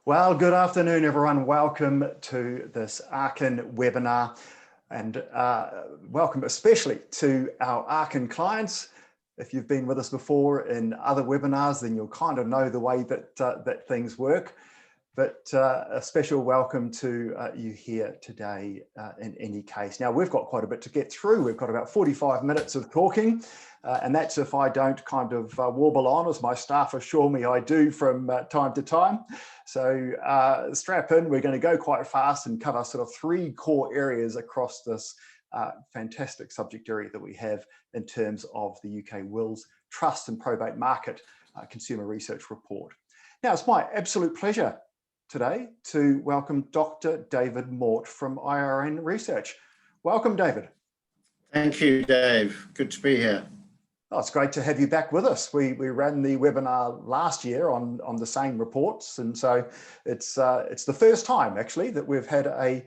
Well, good afternoon, everyone. Welcome to this Arken webinar, and welcome especially to our Arken clients. If you've been with us before in other webinars, then you'll kind of know the way that things work. But a special welcome to you here today in any case. Now, we've got quite a bit to get through. We've got about 45 minutes of talking, and that's if I don't kind of warble on, as my staff assure me I do from time to time. So strap in, we're going to go quite fast and cover sort of three core areas across this fantastic subject area that we have in terms of the UK Wills, Trust and Probate Market Consumer Research Report. Now, it's my absolute pleasure today to welcome Dr. David Mort from IRN Research. Welcome, David. Thank you, Dave. Good to be here. Oh, it's great to have you back with us. We ran the webinar last year on the same reports, and so it's the first time actually that we've had a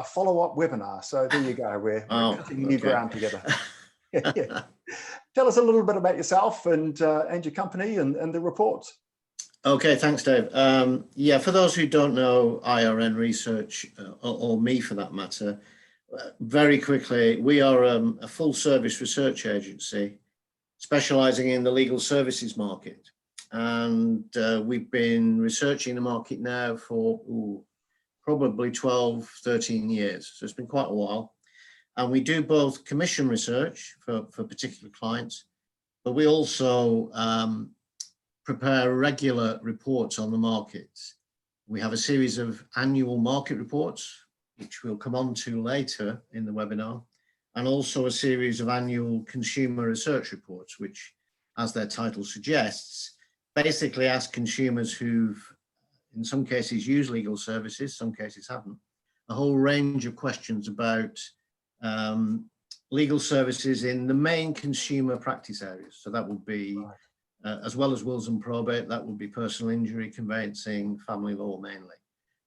follow-up webinar. So there you go. We're cutting new ground together. Yeah. Tell us a little bit about yourself and your company and the reports. Okay, thanks, Dave. Yeah, for those who don't know IRN Research, or me for that matter, very quickly, we are a full-service research agency specialising in the legal services market. And we've been researching the market now for probably 12, 13 years. So it's been quite a while. And we do both commission research for particular clients, but we also prepare regular reports on the markets. We have a series of annual market reports, which we'll come on to later in the webinar, and also a series of annual consumer research reports, which, as their title suggests, basically ask consumers who've, in some cases, used legal services, some cases haven't, a whole range of questions about legal services in the main consumer practice areas. So that would be as well as wills and probate, that would be personal injury, conveyancing, family law mainly.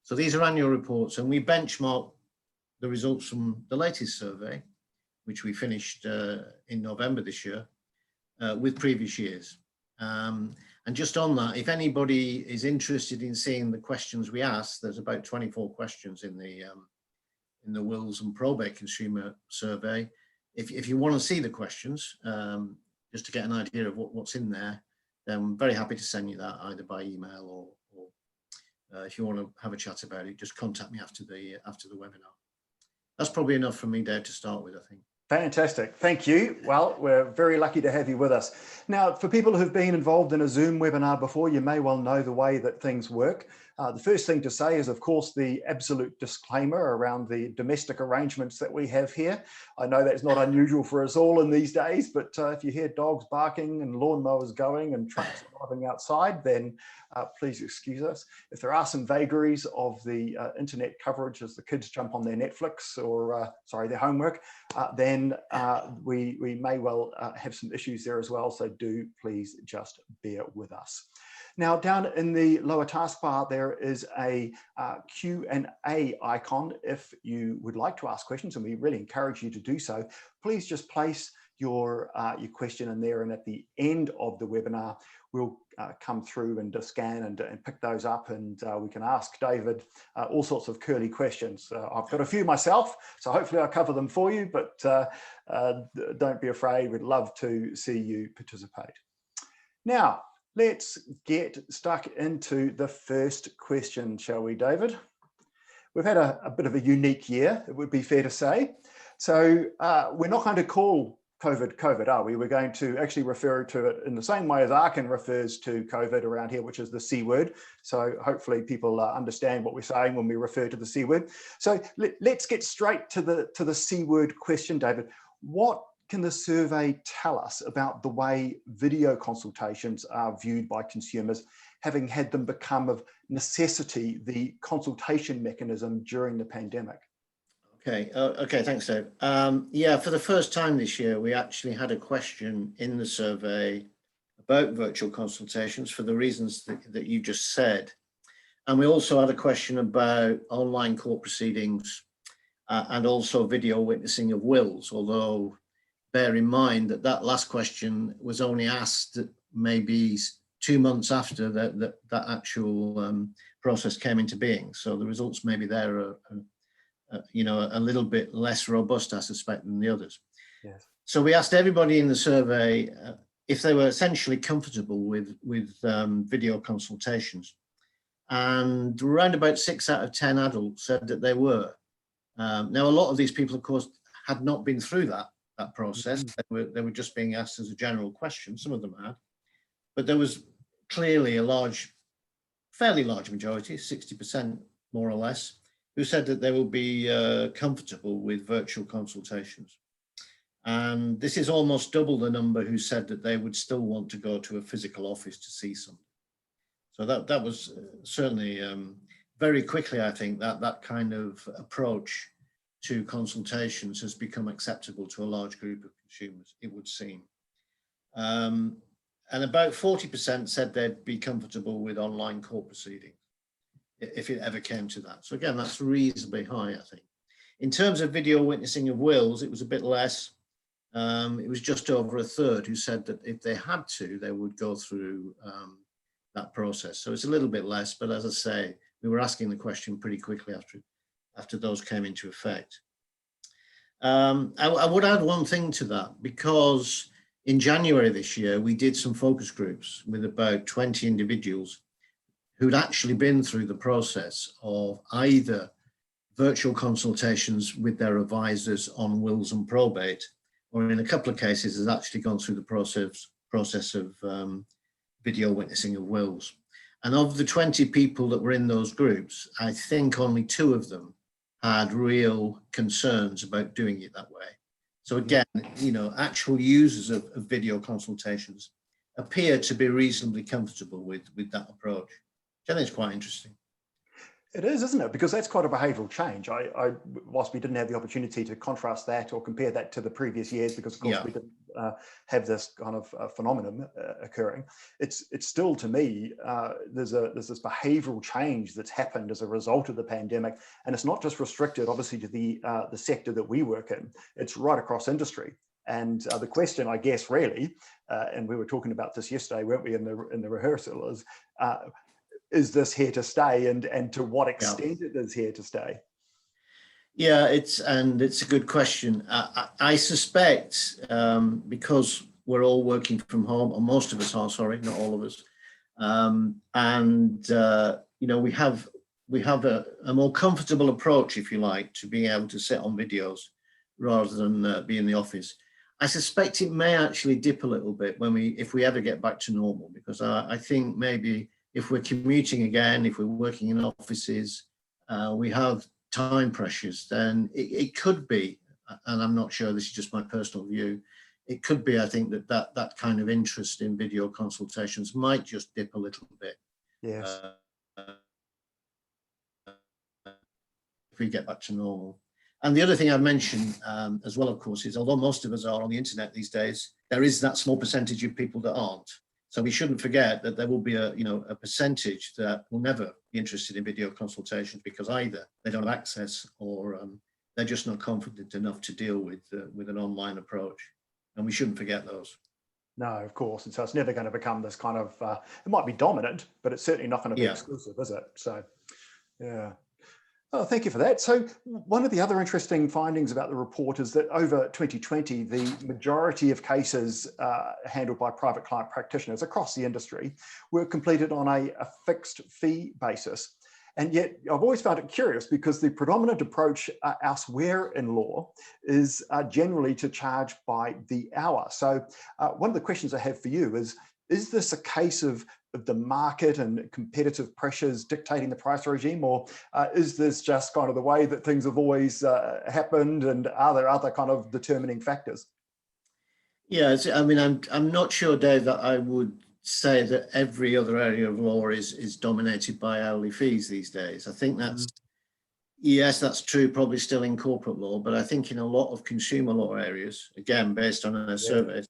So these are annual reports, and we benchmark the results from the latest survey, which we finished in November this year, with previous years. And just on that, if anybody is interested in seeing the questions we asked, there's about 24 questions in the wills and probate consumer survey. If you want to see the questions, just to get an idea of what's in there, then I'm very happy to send you that either by email or if you want to have a chat about it, just contact me after the webinar. That's probably enough from me, Dave, to start with, I think. Fantastic, thank you. Well, we're very lucky to have you with us. Now, for people who've been involved in a Zoom webinar before, you may well know the way that things work. The first thing to say is, of course, the absolute disclaimer around the domestic arrangements that we have here. I know that's not unusual for us all in these days, but if you hear dogs barking and lawnmowers going and trucks driving outside, then please excuse us. If there are some vagaries of the internet coverage as the kids jump on their Netflix or, sorry, their homework, then we may well have some issues there as well. So do please just bear with us. Now, down in the lower taskbar, there is a Q&A icon. If you would like to ask questions, and we really encourage you to do so, please just place your question in there, and at the end of the webinar, we'll come through and scan and pick those up, and we can ask David all sorts of curly questions. I've got a few myself, so hopefully I'll cover them for you, but don't be afraid. We'd love to see you participate. Now, let's get stuck into the first question, shall we, David? We've had a bit of a unique year, it would be fair to say. So we're not going to call COVID, are we? We're going to actually refer to it in the same way as Arken refers to COVID around here, which is the C word. So hopefully people understand what we're saying when we refer to the C word. So let's get straight to the C word question, David. What can the survey tell us about the way video consultations are viewed by consumers, having had them become of necessity the consultation mechanism during the pandemic? Okay, thanks, Dave. Yeah, for the first time this year, we actually had a question in the survey about virtual consultations for the reasons that you just said. And we also had a question about online court proceedings and also video witnessing of wills, although bear in mind that last question was only asked maybe 2 months after that actual process came into being. So the results maybe there are, a little bit less robust, I suspect, than the others. Yes. So we asked everybody in the survey if they were essentially comfortable with video consultations. And around about 6 out of 10 adults said that they were. Now, a lot of these people, of course, had not been through that process. They were just being asked as a general question. Some of them had. But there was clearly a fairly large majority, 60% more or less, who said that they will be comfortable with virtual consultations. And this is almost double the number who said that they would still want to go to a physical office to see somebody. So that was certainly very quickly, I think, that kind of approach to consultations has become acceptable to a large group of consumers, it would seem. And about 40% said they'd be comfortable with online court proceedings, if it ever came to that. So again, that's reasonably high, I think. In terms of video witnessing of wills, it was a bit less. It was just over a third who said that if they had to, they would go through that process. So it's a little bit less, but as I say, we were asking the question pretty quickly after those came into effect. I would add one thing to that, because in January this year, we did some focus groups with about 20 individuals who'd actually been through the process of either virtual consultations with their advisors on wills and probate, or in a couple of cases has actually gone through the process of video witnessing of wills. And of the 20 people that were in those groups, I think only 2 of them had real concerns about doing it that way. So again, actual users of video consultations appear to be reasonably comfortable with that approach, which I think is quite interesting. It is, isn't it? Because that's quite a behavioural change. Whilst we didn't have the opportunity to contrast that or compare that to the previous years, because of course we didn't have this kind of phenomenon occurring, it's still, to me, there's this behavioural change that's happened as a result of the pandemic, and it's not just restricted, obviously, to the sector that we work in. It's right across industry. And the question, I guess, really, and we were talking about this yesterday, weren't we, in the rehearsal, is this here to stay, and to what extent it is here to stay? Yeah, it's a good question. I suspect because we're all working from home, or most of us are, sorry, not all of us, we have a more comfortable approach, if you like, to being able to sit on videos rather than be in the office. I suspect it may actually dip a little bit if we ever get back to normal, because I think maybe if we're commuting again, if we're working in offices, we have time pressures, then it could be, and I'm not sure, this is just my personal view, it could be, I think, that kind of interest in video consultations might just dip a little bit. Yes. If we get back to normal. And the other thing I've mentioned as well, of course, is although most of us are on the internet these days, there is that small percentage of people that aren't. So we shouldn't forget that there will be a percentage that will never be interested in video consultations because either they don't have access or they're just not confident enough to deal with an online approach. And we shouldn't forget those. No, of course. And so it's never going to become this kind of, it might be dominant, but it's certainly not going to be exclusive, is it? So, yeah. Oh, thank you for that. So one of the other interesting findings about the report is that over 2020, the majority of cases handled by private client practitioners across the industry were completed on a fixed fee basis. And yet I've always found it curious because the predominant approach elsewhere in law is generally to charge by the hour. So one of the questions I have for you is this a case of the market and competitive pressures dictating the price regime, or is this just kind of the way that things have always happened, and are there other kind of determining factors? Yeah, I mean, I'm not sure, Dave, that I would say that every other area of law is dominated by hourly fees these days. I think yes, that's true, probably still in corporate law, but I think in a lot of consumer law areas, again, based on our surveys,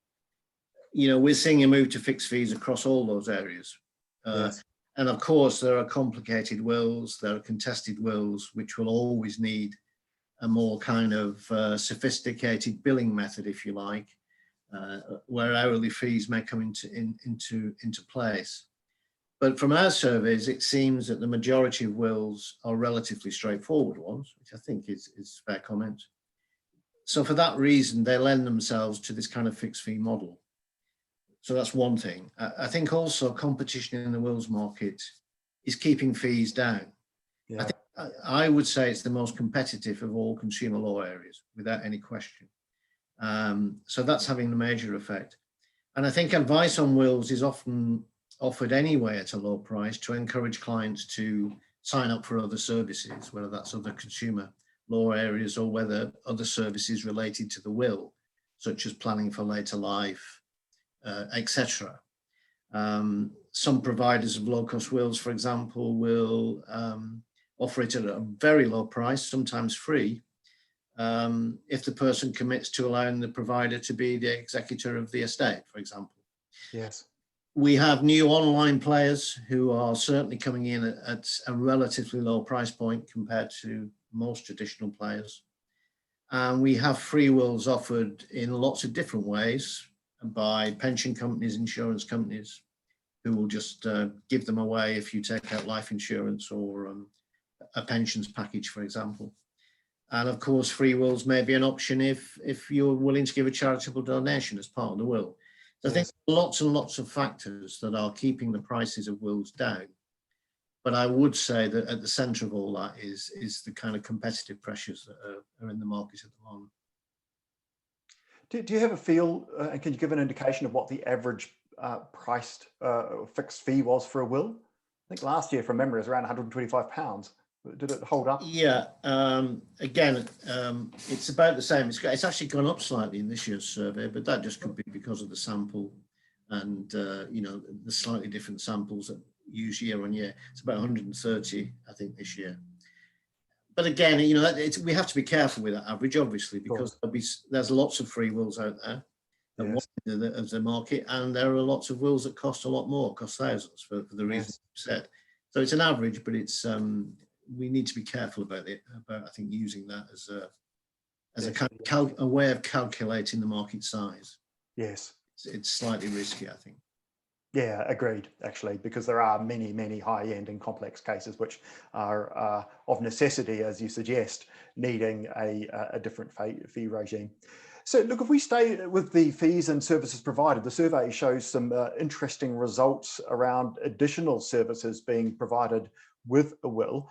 we're seeing a move to fixed fees across all those areas. Yes. And of course, there are complicated wills, there are contested wills, which will always need a more kind of sophisticated billing method, if you like. where hourly fees may come into place. But from our surveys, it seems that the majority of wills are relatively straightforward ones, which I think is a fair comment. So for that reason, they lend themselves to this kind of fixed fee model. So that's one thing. I think also competition in the wills market is keeping fees down. Yeah. I would say it's the most competitive of all consumer law areas, without any question. So that's having a major effect. And I think advice on wills is often offered anyway at a low price to encourage clients to sign up for other services, whether that's other consumer law areas or whether other services related to the will, such as planning for later life, etc. Some providers of low-cost wills, for example, will offer it at a very low price, sometimes free, if the person commits to allowing the provider to be the executor of the estate, for example. Yes. We have new online players who are certainly coming in at a relatively low price point compared to most traditional players. And we have free wills offered in lots of different ways by pension companies, insurance companies, who will just give them away if you take out life insurance or a pensions package, for example. And of course, free wills may be an option if you're willing to give a charitable donation as part of the will. So I think lots and lots of factors that are keeping the prices of wills down. But I would say that at the centre of all that is the kind of competitive pressures that are in the market at the moment. Do you have a feel, and can you give an indication of what the average priced fixed fee was for a will? I think last year, from memory, it was around £125. Did it hold up? Yeah, again, it's about the same. It's actually gone up slightly in this year's survey, but that just could be because of the sample and, you know, the slightly different samples that use year on year. It's about 130, I think, this year. But again, you know, we have to be careful with that average, obviously, because there's lots of free wills out there of the market, and there are lots of wills that cost a lot more, cost thousands for the reasons you said. So it's an average, but it's we need to be careful about it. I think using that as a kind of a way of calculating the market size. Yes, it's slightly risky, I think. Yeah, agreed, actually, because there are many, many high-end and complex cases which are of necessity, as you suggest, needing a different fee regime. So look, if we stay with the fees and services provided, the survey shows some interesting results around additional services being provided with a will.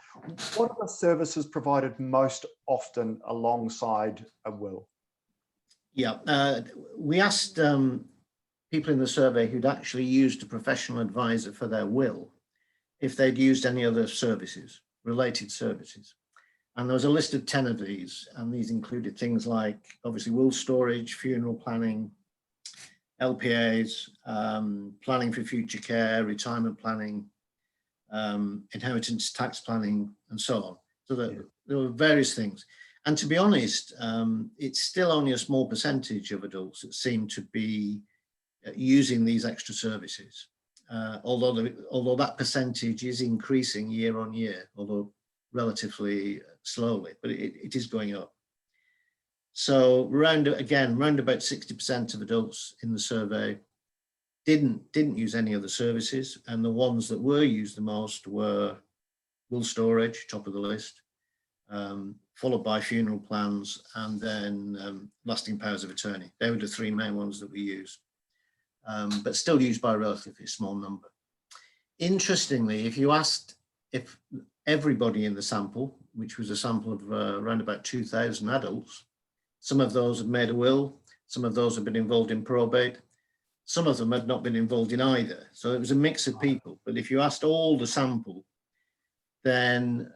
What are the services provided most often alongside a will? Yeah, we asked people in the survey who'd actually used a professional advisor for their will if they'd used any other services, related services. And there was a list of 10 of these, and these included things like, obviously, will storage, funeral planning, LPAs, planning for future care, retirement planning, inheritance tax planning, and so on. So there were various things. And to be honest, it's still only a small percentage of adults that seem to be using these extra services, although that percentage is increasing year on year, although relatively slowly, but it is going up. So round about 60% of adults in the survey didn't use any other services, and the ones that were used the most were will storage, top of the list, followed by funeral plans, and then lasting powers of attorney. They were the three main ones that we used, but still used by a relatively small number. Interestingly, if you asked if everybody in the sample, which was a sample of around about 2,000 adults, some of those had made a will, some of those had been involved in probate, some of them had not been involved in either. So it was a mix of people. But if you asked all the sample, then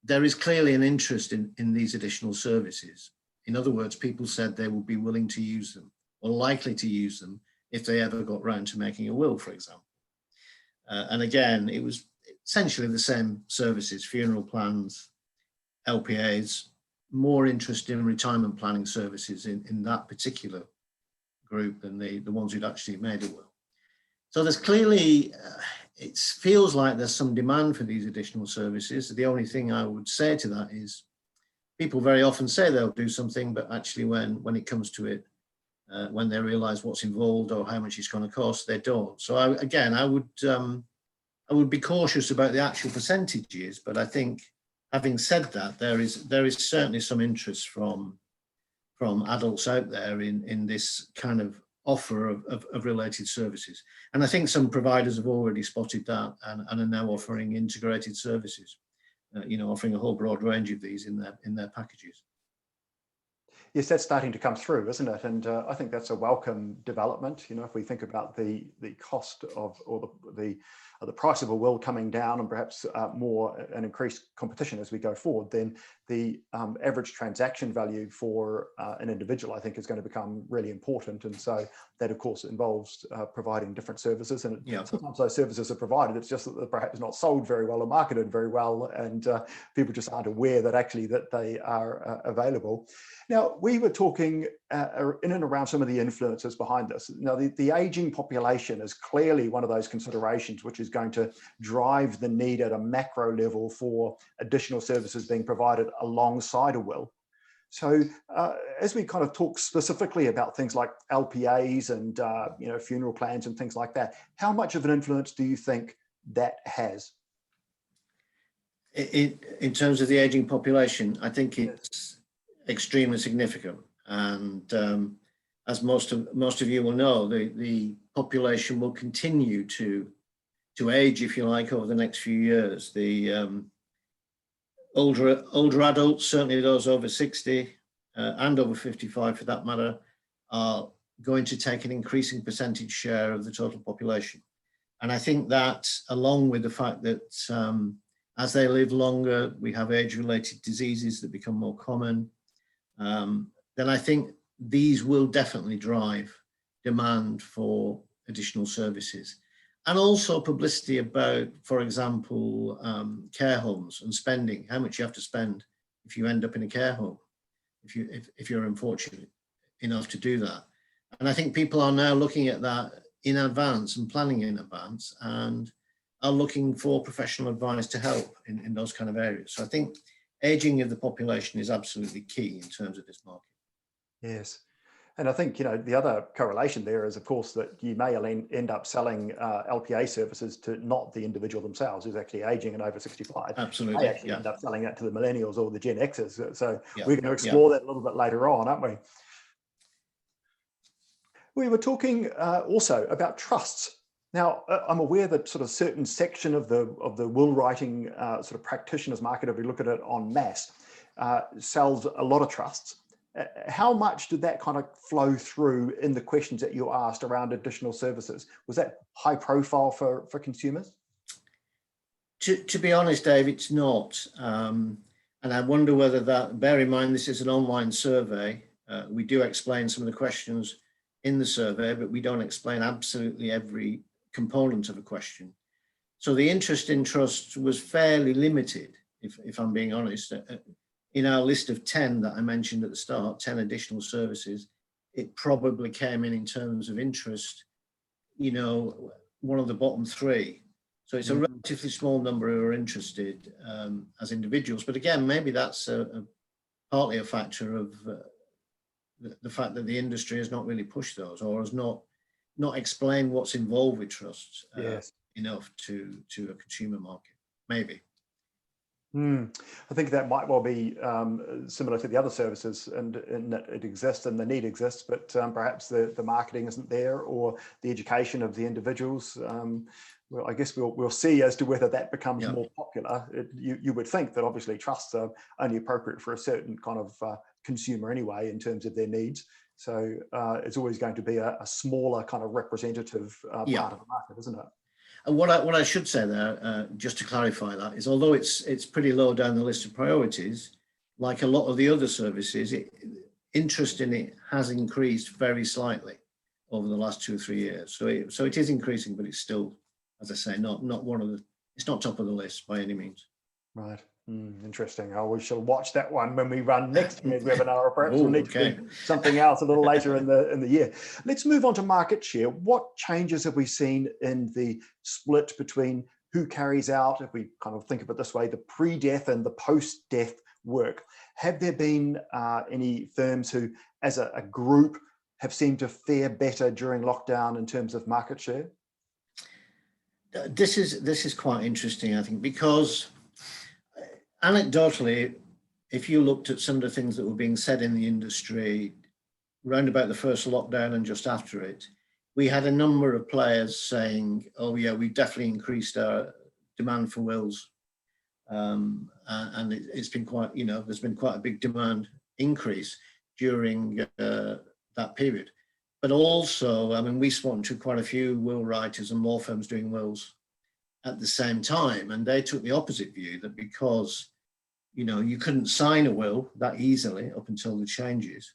there is clearly an interest in these additional services. In other words, people said they would be willing to use them or likely to use them if they ever got round to making a will, for example. And again, it was essentially the same services, funeral plans, LPAs, more interest in retirement planning services in that particular group than the ones who'd actually made a will. So there's clearly, it feels like there's some demand for these additional services. The only thing I would say to that is people very often say they'll do something, but actually when it comes to it, when they realise what's involved or how much it's going to cost. They don't. So I would be cautious about the actual percentages, but I think, having said that, there is certainly some interest from adults out there in this kind of offer of related services. And I think some providers have already spotted that and are now offering integrated services, offering a whole broad range of these in their packages. Yes, that's starting to come through, isn't it? And I think that's a welcome development. If we think about the cost of, or the price of a will coming down, and perhaps more an increased competition as we go forward, then the average transaction value for an individual, I think, is going to become really important. And so that, of course, involves providing different services. And sometimes those services are provided, it's just that they're perhaps not sold very well or marketed very well, and people just aren't aware that actually that they are available. Now, we were talking in and around some of the influences behind this. Now, the aging population is clearly one of those considerations which is going to drive the need at a macro level for additional services being provided alongside a will. So as we kind of talk specifically about things like LPAs and funeral plans and things like that, how much of an influence do you think that has? In terms of the aging population, I think it's extremely significant, and as most of you will know, the population will continue to age, if you like, over the next few years. The older adults, certainly those over 60 and over 55 for that matter, are going to take an increasing percentage share of the total population. And I think that, along with the fact that as they live longer, we have age-related diseases that become more common, then I think these will definitely drive demand for additional services. And also publicity about, for example, care homes and spending, how much you have to spend if you end up in a care home, if you're unfortunate enough to do that. And I think people are now looking at that in advance and planning in advance, and are looking for professional advice to help in those kind of areas. So I think aging of the population is absolutely key in terms of this market. Yes. And I think, the other correlation there is, of course, that you may end up selling LPA services to not the individual themselves who's actually aging and over 65. Absolutely. They actually end up selling that to the millennials or the Gen Xers. So we're going to explore that a little bit later on, aren't we? We were talking also about trusts. Now, I'm aware that sort of certain section of the will writing sort of practitioners market, if we look at it en masse, sells a lot of trusts. How much did that kind of flow through in the questions that you asked around additional services? Was that high profile for consumers? To be honest, Dave, it's not. And I wonder whether that, bear in mind, this is an online survey. We do explain some of the questions in the survey, but we don't explain absolutely every component of a question. So the interest in trusts was fairly limited, if I'm being honest. In our list of 10 that I mentioned at the start, 10 additional services, it probably came in terms of interest, one of the bottom 3. So it's a relatively small number who are interested as individuals. But again, maybe that's partly a factor of the fact that the industry has not really pushed those, or has not explained what's involved with trusts enough to a consumer market, maybe. I think that might well be similar to the other services, and in that it exists and the need exists, but perhaps the marketing isn't there, or the education of the individuals. Well, I guess we'll see as to whether that becomes more popular. You would think that obviously trusts are only appropriate for a certain kind of consumer anyway in terms of their needs. So it's always going to be a smaller kind of representative part of the market, isn't it? And what I should say there, just to clarify that, is although it's pretty low down the list of priorities, like a lot of the other services, interest in it has increased very slightly over the last 2 or 3 years. So it is increasing, but it's still, as I say, not one of the. It's not top of the list by any means. Right. Interesting. Oh, we shall watch that one when we run next year's webinar, or perhaps we'll need to do something else a little later in the year. Let's move on to market share. What changes have we seen in the split between who carries out, if we kind of think of it this way, the pre-death and the post-death work? Have there been any firms who, as a group, have seemed to fare better during lockdown in terms of market share? This is quite interesting, I think, because anecdotally, if you looked at some of the things that were being said in the industry round about the first lockdown and just after it, we had a number of players saying, oh yeah, we definitely increased our demand for wills. And it's been quite, there's been quite a big demand increase during that period. But also, I mean, we spoke to quite a few will writers and law firms doing wills at the same time, and they took the opposite view, that because, you couldn't sign a will that easily up until the changes,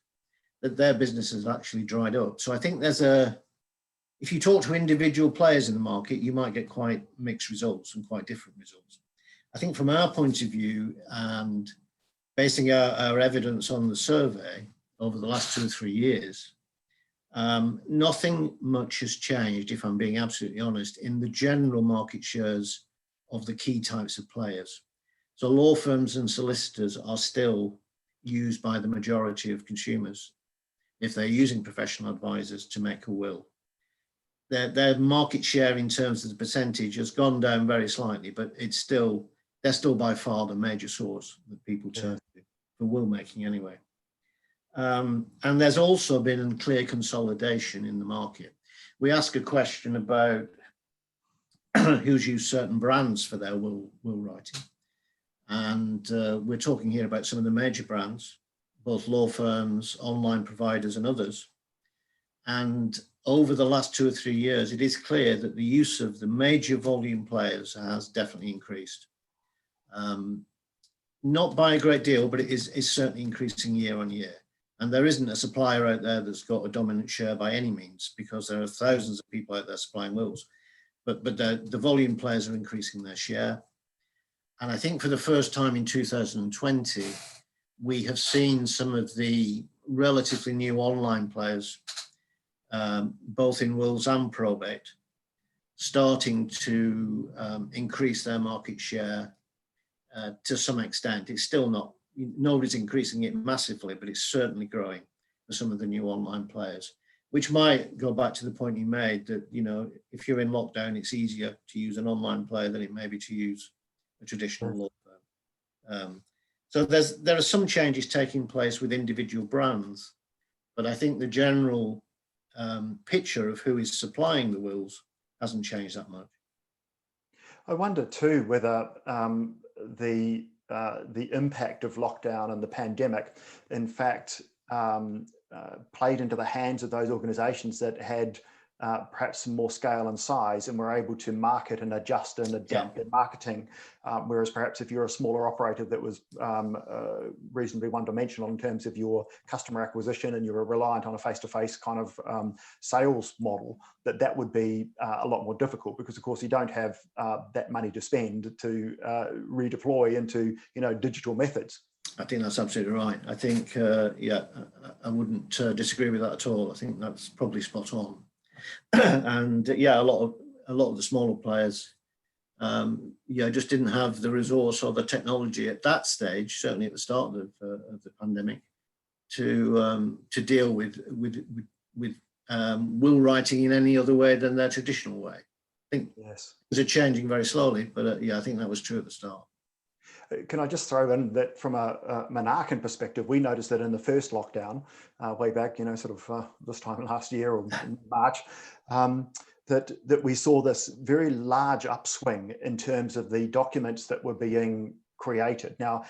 that their businesses actually dried up. So I think if you talk to individual players in the market, you might get quite mixed results and quite different results. I think from our point of view, and basing our evidence on the survey over the last 2 or 3 years, nothing much has changed, if I'm being absolutely honest, in the general market shares of the key types of players. So law firms and solicitors are still used by the majority of consumers if they're using professional advisors to make a will. Their market share in terms of the percentage has gone down very slightly, but they're still by far the major source that people turn to for will making anyway. And there's also been clear consolidation in the market. We ask a question about who's used certain brands for their will writing. And we're talking here about some of the major brands, both law firms, online providers and others. And over the last 2 or 3 years, it is clear that the use of the major volume players has definitely increased. Not by a great deal, but it is certainly increasing year on year. And there isn't a supplier out there that's got a dominant share by any means, because there are thousands of people out there supplying wills. But the volume players are increasing their share. And I think for the first time in 2020, we have seen some of the relatively new online players, both in wills and probate, starting to increase their market share to some extent. It's still not, nobody's increasing it massively, but it's certainly growing for some of the new online players, which might go back to the point you made that, if you're in lockdown, it's easier to use an online player than it may be to use a traditional law firm. So there are some changes taking place with individual brands, but I think the general picture of who is supplying the wills hasn't changed that much. I wonder too whether the impact of lockdown and the pandemic, in fact, played into the hands of those organisations that had perhaps some more scale and size and were able to market and adjust and adapt their marketing. Whereas perhaps if you're a smaller operator that was reasonably one-dimensional in terms of your customer acquisition and you were reliant on a face-to-face kind of sales model, that would be a lot more difficult, because of course you don't have that money to spend to redeploy into digital methods. I think that's absolutely right. I think, I wouldn't disagree with that at all. I think that's probably spot on. And a lot of the smaller players, just didn't have the resource or the technology at that stage, certainly at the start of the pandemic, to deal with will writing in any other way than their traditional way. I think things are changing very slowly, but I think that was true at the start. Can I just throw in that from an Arken perspective, we noticed that in the first lockdown, way back, this time last year or March, that we saw this very large upswing in terms of the documents that were being created. Now,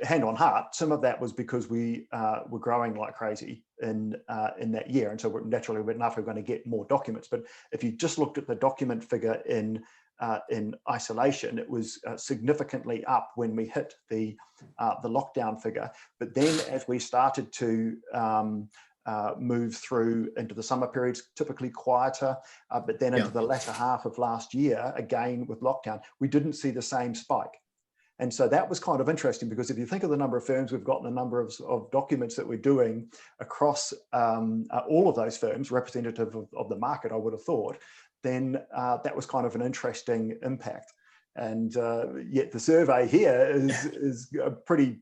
hand on heart, some of that was because we were growing like crazy in that year, and so naturally we're going to get more documents. But if you just looked at the document figure in isolation, it was significantly up when we hit the lockdown figure. But then as we started to move through into the summer periods, typically quieter, but then into the latter half of last year, again with lockdown, we didn't see the same spike. And so that was kind of interesting, because if you think of the number of firms we've got and the number of documents that we're doing across all of those firms, representative of the market, I would have thought, then that was kind of an interesting impact. And yet the survey here is pretty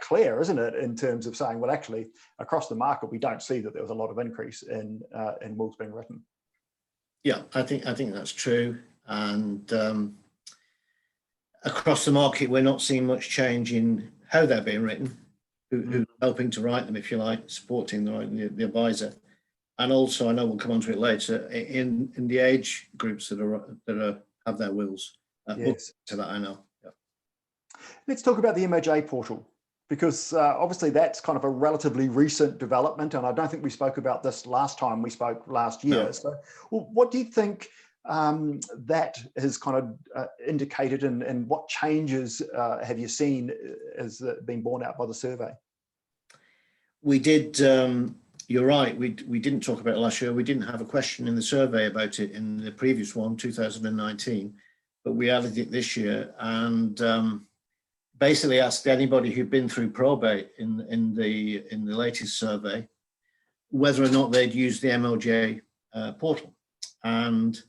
clear, isn't it, in terms of saying, well, actually, across the market, we don't see that there was a lot of increase in wills being written. Yeah, I think that's true. And across the market, we're not seeing much change in how they're being written, who's helping to write them, if you like, supporting the advisor. And also, I know we'll come on to it later, in the age groups that have their wills. Yes. To that, I know. Yeah. Let's talk about the MOJ portal, because obviously that's kind of a relatively recent development, and I don't think we spoke about this last time we spoke last year. No. So what do you think that has kind of indicated, and what changes have you seen as being borne out by the survey? We did, you're right, we didn't talk about it last year. We didn't have a question in the survey about it in the previous one, 2019, but we added it this year, and basically asked anybody who'd been through probate in the latest survey whether or not they'd used the MOJ portal. And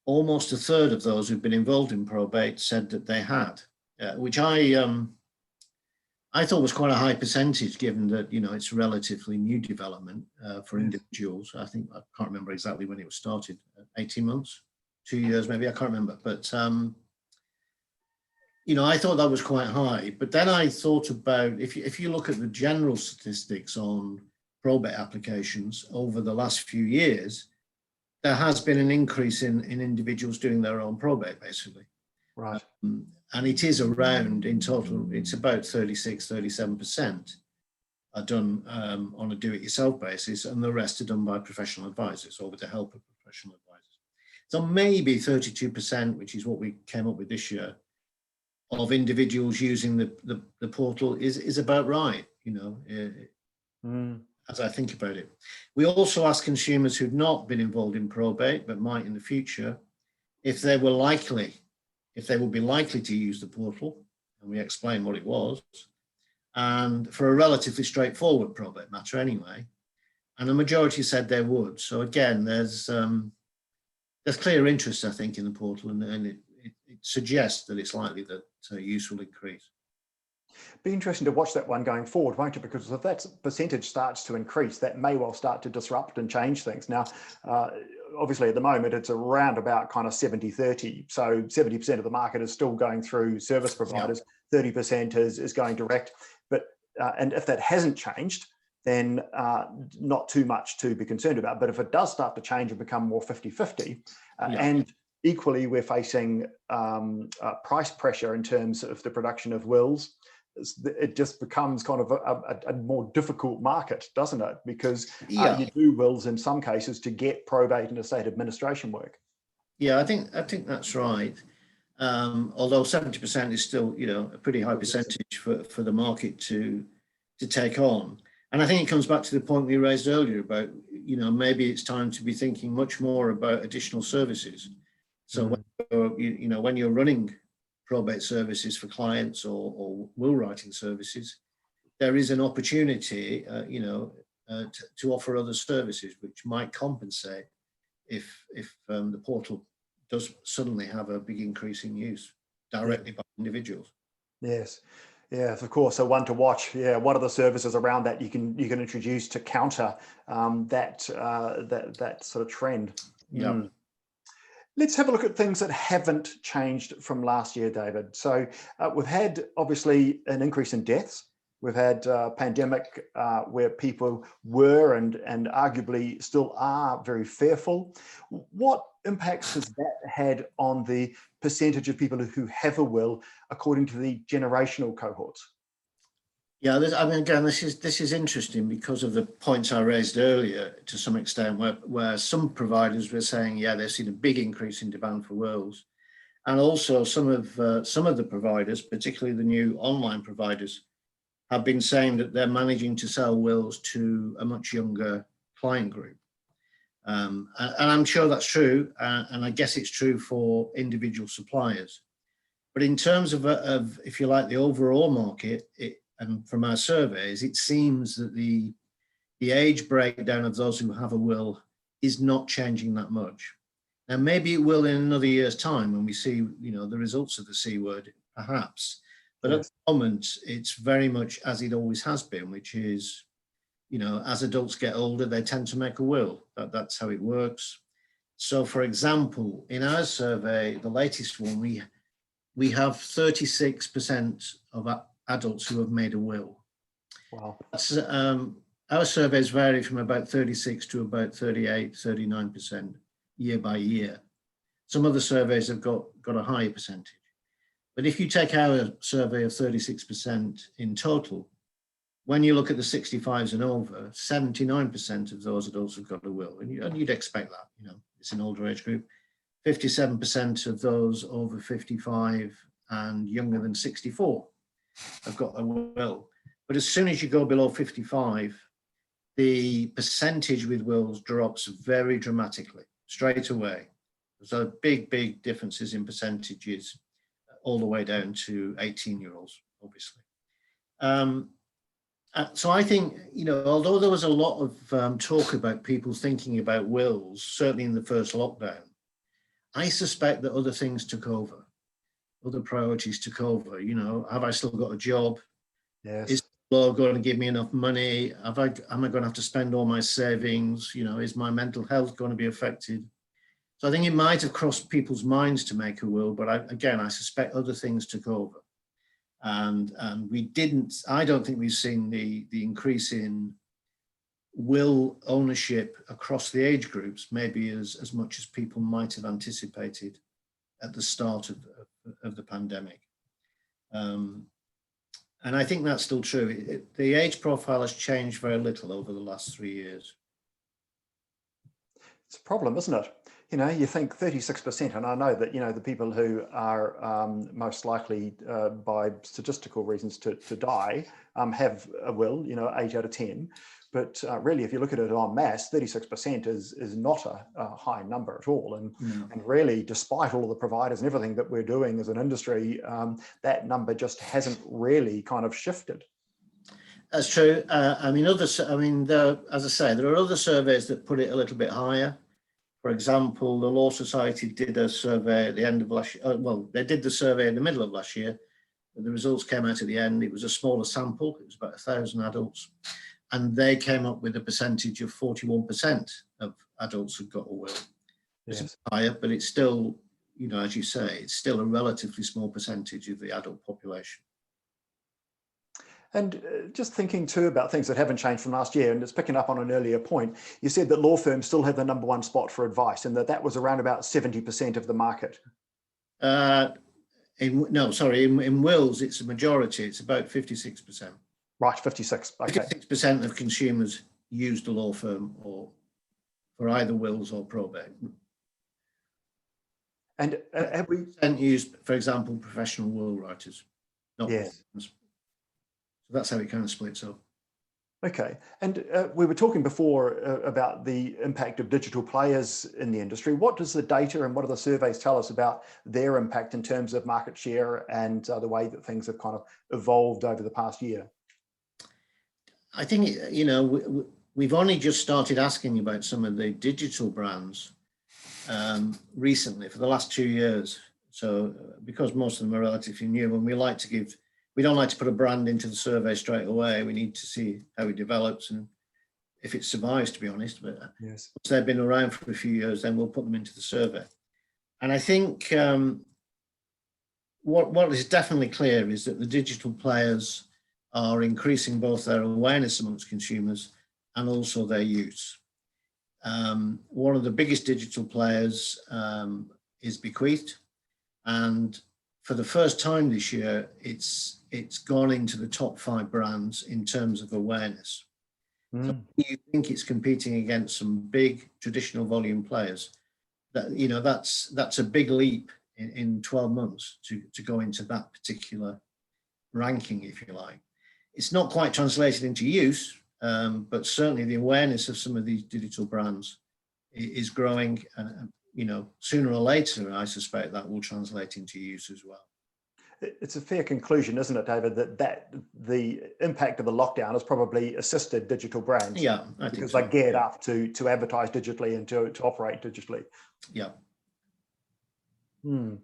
almost a third of those who've been involved in probate said that they had, which I thought was quite a high percentage, given that, you know, it's a relatively new development for individuals. I think, I can't remember exactly when it was started, 18 months, 2 years maybe, I can't remember. But, you know, I thought that was quite high. But then I thought about, if you look at the general statistics on probate applications over the last few years, there has been an increase in individuals doing their own probate, basically. Right. And it is around, in total, it's about 36, 37% are done on a do-it-yourself basis, and the rest are done by professional advisors or with the help of professional advisors. So maybe 32%, which is what we came up with this year, of individuals using the portal is about right, you know, as I think about it. We also asked consumers who'd not been involved in probate, but might in the future, if they would be likely to use the portal, and we explained what it was, and for a relatively straightforward probate matter anyway, and the majority said they would. So again, there's clear interest, I think, in the portal, and it suggests that it's likely that use will increase. Be interesting to watch that one going forward, won't it? Because if that percentage starts to increase, that may well start to disrupt and change things. Now, obviously at the moment, it's around about kind of 70-30. So 70% of the market is still going through service providers, 30% is going direct. But and if that hasn't changed, then not too much to be concerned about. But if it does start to change and become more 50-50, and equally we're facing price pressure in terms of the production of wills, it just becomes kind of a more difficult market, doesn't it? Because you do wills in some cases to get probate and estate administration work. Yeah, I think that's right. Although 70% is still, you know, a pretty high percentage for the market to take on. And I think it comes back to the point we raised earlier about, you know, maybe it's time to be thinking much more about additional services. So when you're running probate services for clients or will writing services, there is an opportunity, to offer other services which might compensate if the portal does suddenly have a big increase in use directly by individuals. Yes, of course. So one to watch. Yeah, what are the services around that you can introduce to counter that sort of trend? Yeah. Let's have a look at things that haven't changed from last year, David. So we've had obviously an increase in deaths. We've had a pandemic where people were and arguably still are very fearful. What impacts has that had on the percentage of people who have a will according to the generational cohorts? Yeah, again, this is interesting because of the points I raised earlier to some extent, where some providers were saying, yeah, they've seen a big increase in demand for wills, and also some of the providers, particularly the new online providers, have been saying that they're managing to sell wills to a much younger client group, and I'm sure that's true, and I guess it's true for individual suppliers. But in terms of if you like, the overall market, and from our surveys, it seems that the age breakdown of those who have a will is not changing that much. Now, maybe it will in another year's time when we see, the results of the C word, perhaps. But at Yes. the moment, it's very much as it always has been, which is, as adults get older, they tend to make a will. That's how it works. So, for example, in our survey, the latest one, we have 36% of adults who have made a will. Wow. That's, our surveys vary from about 36 to about 38, 39% year by year. Some other surveys have got a higher percentage. But if you take our survey of 36% in total, when you look at the 65s and over, 79% of those adults have got a will. And you'd expect that, it's an older age group. 57% of those over 55 and younger than 64 have got a will. But as soon as you go below 55, the percentage with wills drops very dramatically, straight away. So big differences in percentages all the way down to 18-year-olds, obviously. So I think, although there was a lot of talk about people thinking about wills, certainly in the first lockdown, I suspect that other things took over, other priorities took over. Have I still got a job? Yes. Is the law going to give me enough money? Am I going to have to spend all my savings? Is my mental health going to be affected? So I think it might have crossed people's minds to make a will, but I suspect other things took over. And I don't think we've seen the increase in will ownership across the age groups, maybe as much as people might have anticipated at the start of the pandemic. And I think that's still true. The age profile has changed very little over the last 3 years. It's a problem, isn't it? You think 36%, and I know that, the people who are most likely by statistical reasons to die have a will, 8 out of 10. But really, if you look at it en masse, 36% is not a high number at all. And really, despite all of the providers and everything that we're doing as an industry, that number just hasn't really kind of shifted. That's true. As I say, there are other surveys that put it a little bit higher. For example, the Law Society did a survey at the end of last year. Well, they did the survey in the middle of last year. The results came out at the end. It was a smaller sample. It was about 1,000 adults. And they came up with a percentage of 41% of adults who've got a will. It's Yes. higher, but it's still, as you say, it's still a relatively small percentage of the adult population. And just thinking too about things that haven't changed from last year, and it's picking up on an earlier point, you said that law firms still have the #1 spot for advice, and that was around about 70% of the market. In wills, it's a majority. It's about 56%. Right, 56. Okay. 56% of consumers used a law firm or for either wills or probate. And have we used, for example, professional will writers? Not yes. So that's how it kind of splits up. Okay. And we were talking before about the impact of digital players in the industry. What does the data and what do the surveys tell us about their impact in terms of market share and the way that things have kind of evolved over the past year? I think, we've only just started asking about some of the digital brands recently for the last 2 years. So because most of them are relatively new, and we don't like to put a brand into the survey straight away. We need to see how it develops and if it survives, to be honest. But yes, once they've been around for a few years, then we'll put them into the survey. And I think what is definitely clear is that the digital players are increasing both their awareness amongst consumers and also their use. One of the biggest digital players is Bequeathed, and for the first time this year, it's gone into the top 5 brands in terms of awareness. So you think it's competing against some big traditional volume players. That's a big leap in 12 months to go into that particular ranking, if you like. It's not quite translated into use, but certainly the awareness of some of these digital brands is growing, and sooner or later, I suspect that will translate into use as well. It's a fair conclusion, isn't it, David, that the impact of the lockdown has probably assisted digital brands. Yeah, I think because so. they geared up to advertise digitally and to operate digitally. Yeah, Hmm.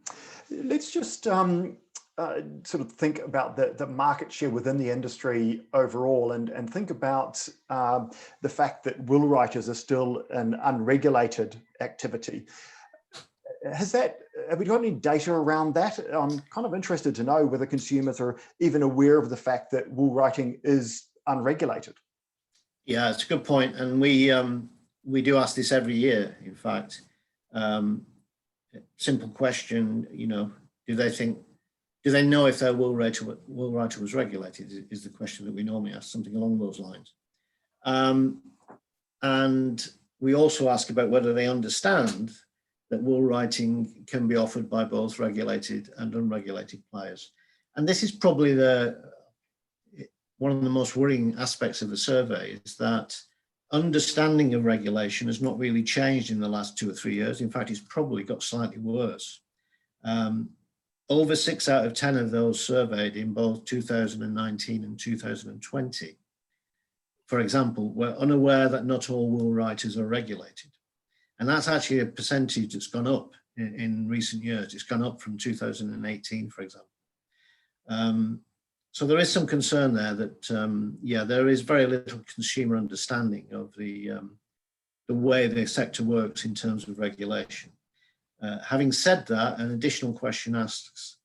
Let's just sort of think about the market share within the industry overall, and think about the fact that will writers are still an unregulated activity. Have we got any data around that? I'm kind of interested to know whether consumers are even aware of the fact that will writing is unregulated. Yeah, it's a good point, and we do ask this every year. In fact, simple question, do they know if their will writer was regulated? Is the question that we normally ask, something along those lines. And we also ask about whether they understand that will writing can be offered by both regulated and unregulated players. And this is probably one of the most worrying aspects of the survey, is that understanding of regulation has not really changed in the last 2 or 3 years. In fact, it's probably got slightly worse. Over 6 out of 10 of those surveyed in both 2019 and 2020, for example, were unaware that not all will writers are regulated. And that's actually a percentage that's gone up in recent years. It's gone up from 2018, for example. So there is some concern there that, there is very little consumer understanding of the way the sector works in terms of regulation. Having said that, an additional question asks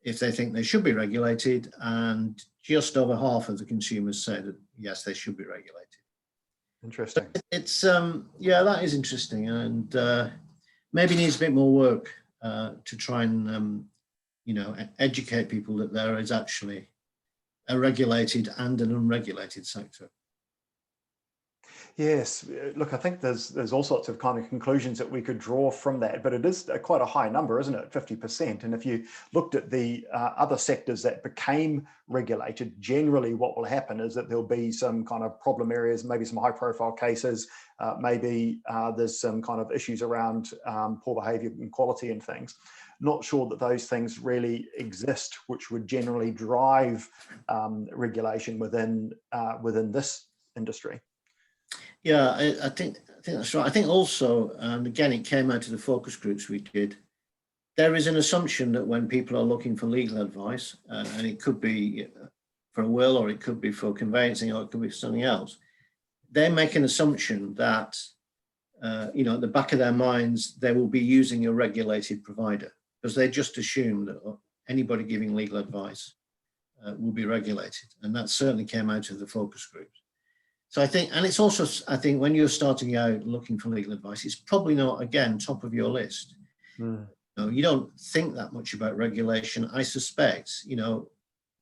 if they think they should be regulated, and just over half of the consumers say that yes, they should be regulated. Interesting. So it's that is interesting, and maybe needs a bit more work to try and educate people that there is actually a regulated and an unregulated sector. Yes, look, I think there's all sorts of kind of conclusions that we could draw from that, but it is quite a high number, isn't it? 50%. And if you looked at the other sectors that became regulated, generally what will happen is that there'll be some kind of problem areas, maybe some high profile cases, maybe there's some kind of issues around poor behaviour and quality and things. Not sure that those things really exist, which would generally drive regulation within this industry. Yeah, I think that's right. I think also, and again, it came out of the focus groups we did, there is an assumption that when people are looking for legal advice, and it could be for a will, or it could be for conveyancing, or it could be for something else, they make an assumption that, at the back of their minds, they will be using a regulated provider, because they just assume that anybody giving legal advice will be regulated. And that certainly came out of the focus groups. So I think, and it's also, I think when you're starting out looking for legal advice, it's probably not, again, top of your list. Mm. You don't think that much about regulation. I suspect,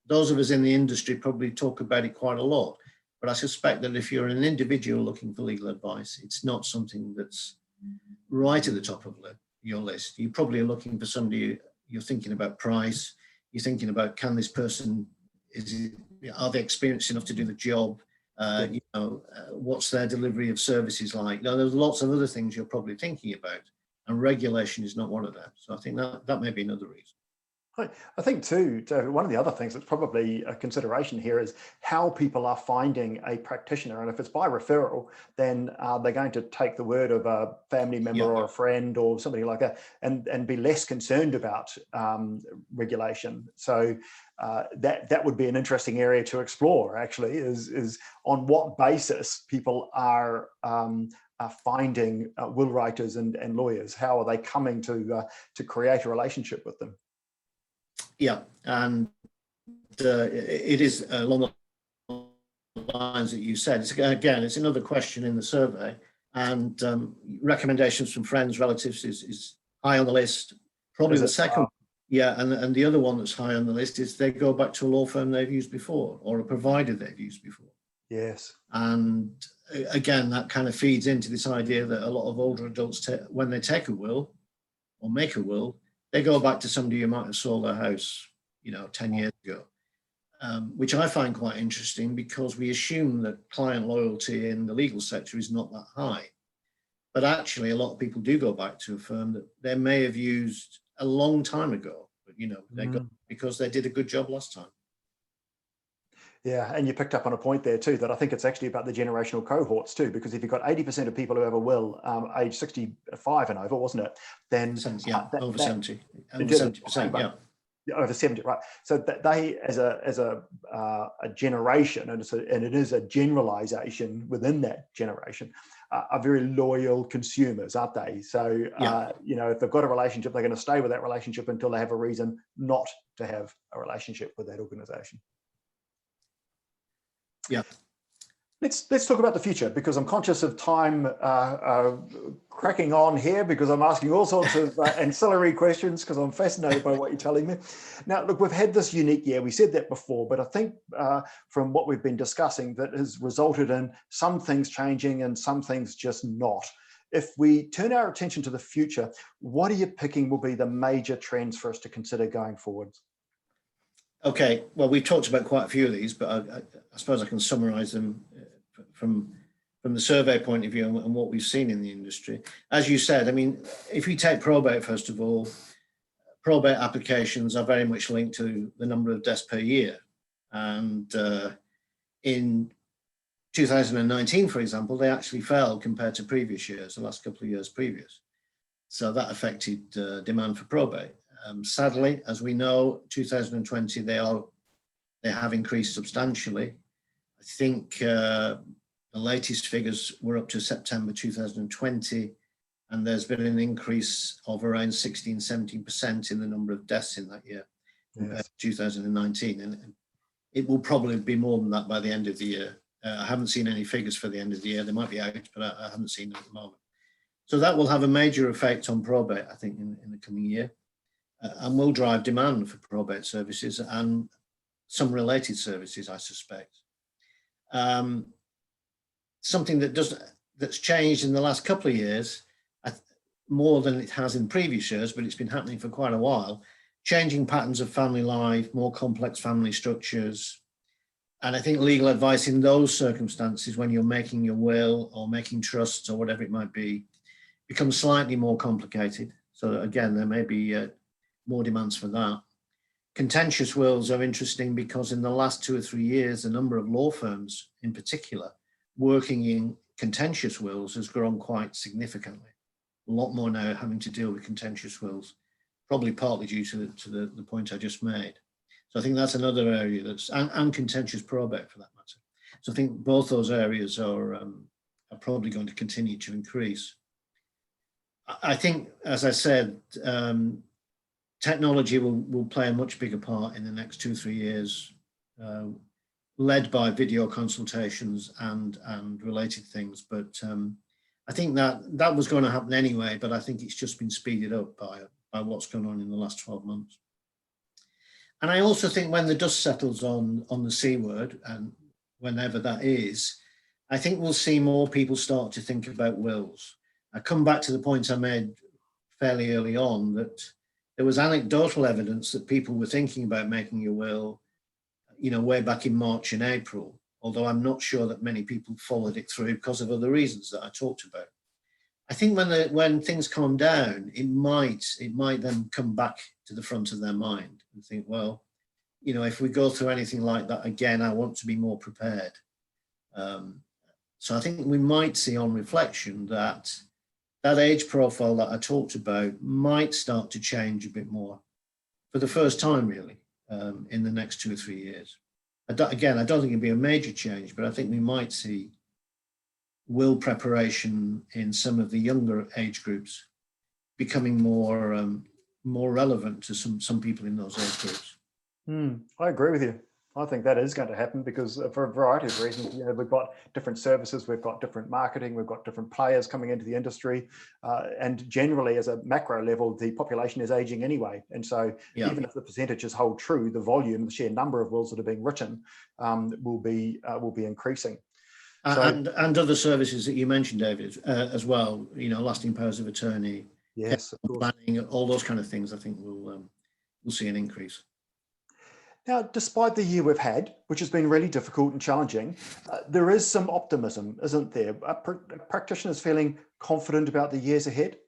those of us in the industry probably talk about it quite a lot, but I suspect that if you're an individual looking for legal advice, it's not something that's right at the top of your list. You probably are looking for somebody, you're thinking about price, you're thinking about, can this person, are they experienced enough to do the job? What's their delivery of services like? There's lots of other things you're probably thinking about, and regulation is not one of them. So I think that may be another reason. I think too, David, one of the other things that's probably a consideration here is how people are finding a practitioner. And if it's by referral, then they're going to take the word of a family member or a friend or somebody like that, and be less concerned about regulation. So that would be an interesting area to explore, actually, is on what basis people are finding will writers and lawyers. How are they coming to create a relationship with them? Yeah, and it is along the lines that you said. It's another question in the survey, and recommendations from friends, relatives is high on the list. Probably the second, and the other one that's high on the list is they go back to a law firm they've used before, or a provider they've used before. Yes. And again, that kind of feeds into this idea that a lot of older adults, when they take a will or make a will, they go back to somebody who might have sold their house, 10 years ago, which I find quite interesting, because we assume that client loyalty in the legal sector is not that high. But actually, a lot of people do go back to a firm that they may have used a long time ago, but they go because they did a good job last time. Yeah, and you picked up on a point there too, that I think it's actually about the generational cohorts too, because if you've got 80% of people who have a will age 65 and over, wasn't it? Then Yeah, over 70, over 70%, yeah. Over 70, right? So that they, as a generation, and it is a generalization within that generation, are very loyal consumers, aren't they? So you know, if they've got a relationship, they're going to stay with that relationship until they have a reason not to have a relationship with that organization. Yeah. Let's talk about the future, because I'm conscious of time cracking on here, because I'm asking all sorts of ancillary questions, because I'm fascinated by what you're telling me. Now, look, we've had this unique year. We said that before, but I think from what we've been discussing, that has resulted in some things changing and some things just not. If we turn our attention to the future, what are you picking will be the major trends for us to consider going forward? Okay, well, we've talked about quite a few of these, but I suppose I can summarize them from the survey point of view and what we've seen in the industry. As you said, I mean, if we take probate, first of all, probate applications are very much linked to the number of deaths per year. And in 2019, for example, they actually fell compared to previous years, the last couple of years previous. So that affected demand for probate. Sadly, as we know, 2020, they have increased substantially. I think the latest figures were up to September 2020, and there's been an increase of around 16-17% in the number of deaths in that year compared to 2019. And it will probably be more than that by the end of the year. I haven't seen any figures for the end of the year. They might be out, but I haven't seen them at the moment. So that will have a major effect on probate, I think, in the coming year, and will drive demand for probate services and some related services, I suspect. Something that's changed in the last couple of years, more than it has in previous years, but it's been happening for quite a while, changing patterns of family life, more complex family structures. And I think legal advice in those circumstances, when you're making your will or making trusts or whatever it might be, becomes slightly more complicated. So again, there may be more demands for that. Contentious wills are interesting because in the last 2 or 3 years, the number of law firms in particular working in contentious wills has grown quite significantly. A lot more now having to deal with contentious wills, probably partly due to the point I just made. So I think that's another area that's, and contentious probate for that matter. So I think both those areas are probably going to continue to increase. I think, as I said, technology will play a much bigger part in the next 2 or 3 years, led by video consultations and related things. But I think that was going to happen anyway, but I think it's just been speeded up by what's going on in the last 12 months. And I also think when the dust settles on the C word, and whenever that is, I think we'll see more people start to think about wills. I come back to the point I made fairly early on, that there was anecdotal evidence that people were thinking about making a will, you know, way back in March and April, although I'm not sure that many people followed it through because of other reasons that I talked about. I think when things calm down, it might then come back to the front of their mind and think, well, you know, if we go through anything like that again, I want to be more prepared. So I think we might see on reflection that age profile that I talked about might start to change a bit more for the first time, really, in the next 2 or 3 years. Again, I don't think it'd be a major change, but I think we might see will preparation in some of the younger age groups becoming more relevant to some people in those age groups. I agree with you. I think that is going to happen because for a variety of reasons, you know, we've got different services, we've got different marketing, we've got different players coming into the industry. And generally, as a macro level, the population is aging anyway. And so even if the percentages hold true, the volume, the sheer number of wills that are being written will be increasing. And other services that you mentioned, David, as well, you know, lasting powers of attorney, yes, planning, all those kind of things, I think we'll see an increase. Now, despite the year we've had, which has been really difficult and challenging, there is some optimism, isn't there? Are practitioners feeling confident about the years ahead?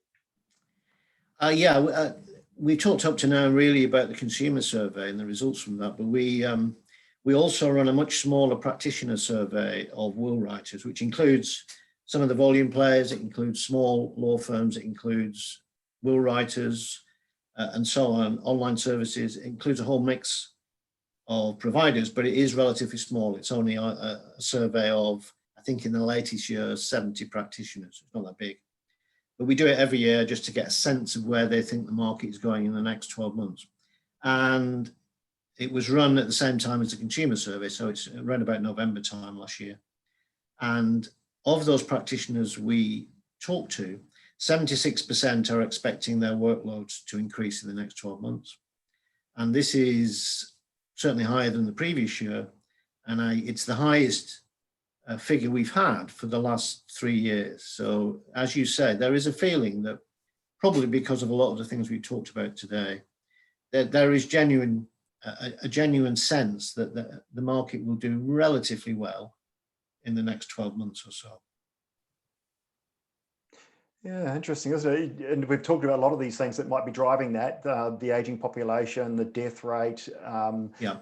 We talked up to now really about the consumer survey and the results from that, but we We also run a much smaller practitioner survey of will writers, which includes some of the volume players, it includes small law firms, it includes will writers, and so on, online services. It includes a whole mix of providers, but it is relatively small. It's only a survey of, I think in the latest year, 70 practitioners. It's not that big. But we do it every year just to get a sense of where they think the market is going in the next 12 months. And it was run at the same time as the consumer survey, so it's around about November time last year. And of those practitioners we talked to, 76% are expecting their workloads to increase in the next 12 months. And this is certainly higher than the previous year. And it's the highest figure we've had for the last 3 years. So as you said, there is a feeling that probably because of a lot of the things we talked about today, that there is a genuine sense that the market will do relatively well in the next 12 months or so. Yeah, interesting, isn't it? And we've talked about a lot of these things that might be driving that, the aging population, the death rate. Yeah.